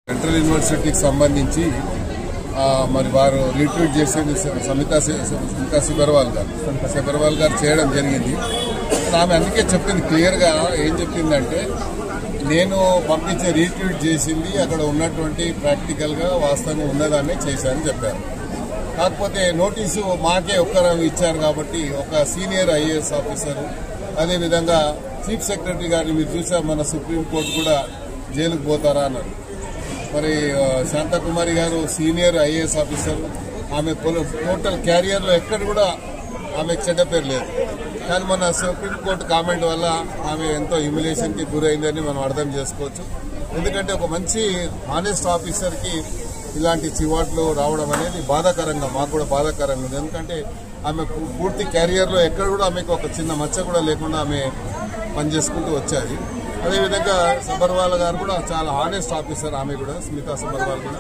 Central యూనివర్సిటీకి సంబంధించి మరి వారు రీట్వీట్ చేసేది సమితా సిబర్వాల్ గారు చేయడం జరిగింది. ఆమె అందుకే చెప్పింది క్లియర్గా ఏం చెప్పిందంటే, నేను పంపించే రీట్వీట్ చేసింది అక్కడ ఉన్నటువంటి ప్రాక్టికల్గా వాస్తవంగా ఉన్నదాన్ని చేశానని చెప్పారు. కాకపోతే నోటీసు మాకే ఒక్కరు ఇచ్చారు కాబట్టి ఒక సీనియర్ ఐఏఎస్ ఆఫీసరు, అదేవిధంగా చీఫ్ సెక్రటరీ గారిని మీరు చూసారు, మన సుప్రీంకోర్టు కూడా జైలుకు పోతారా అన్నారు. మరి శాంతకుమారి గారు సీనియర్ ఐఏఎస్ ఆఫీసర్, ఆమె టోటల్ క్యారియర్లో ఎక్కడ కూడా ఆమెకు చెడ్డ పేరు లేదు. కానీ మన సుప్రీంకోర్టు కామెంట్ వల్ల ఆమె ఎంతో హ్యూమిలేషన్కి గురైందని మనం అర్థం చేసుకోవచ్చు. ఎందుకంటే ఒక మంచి హానెస్ట్ ఆఫీసర్కి ఇలాంటి చివాట్లు రావడం అనేది బాధాకరంగా, మాకు కూడా బాధాకరంగా ఉంది. ఎందుకంటే ఆమె పూర్తి క్యారియర్లో ఎక్కడ కూడా ఆమెకు ఒక చిన్న మచ్చ కూడా లేకుండా ఆమె పనిచేసుకుంటూ వచ్చాది. అదేవిధంగా సబర్వాల్ గారు కూడా చాలా హానెస్ట్ ఆఫీసర్, ఆమె కూడా స్మితా సబర్వాల్ కూడా.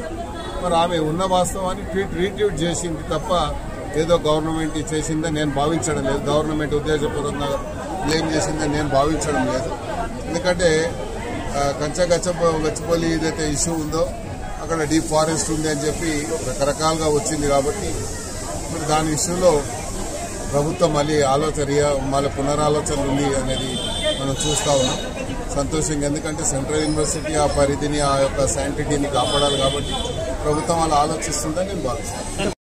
మరి ఆమె ఉన్న వాస్తవాన్ని రీట్వీట్ చేసింది తప్ప ఏదో గవర్నమెంట్ చేసిందని నేను భావించడం లేదు, గవర్నమెంట్ ఉద్దేశపూర్వకంగా బ్లేమ్ చేసిందని నేను భావించడం లేదు. ఎందుకంటే గచ్చిబౌలి ఏదైతే ఇష్యూ ఉందో అక్కడ డీప్ ఫారెస్ట్ ఉంది అని చెప్పి రకరకాలుగా వచ్చింది కాబట్టి మరి దాని ఇష్యూలో ప్రభుత్వం మళ్ళీ పునరాలోచన ఉంది అనేది మనం చూస్తా ఉన్నాం. సంతోషంగా, ఎందుకంటే సెంట్రల్ యూనివర్సిటీ ఆ పరిధిని, ఆ యొక్క శాంటిటీని కాపాడాలి కాబట్టి ప్రభుత్వం అలా ఆలోచిస్తుందని నేను భావిస్తాను.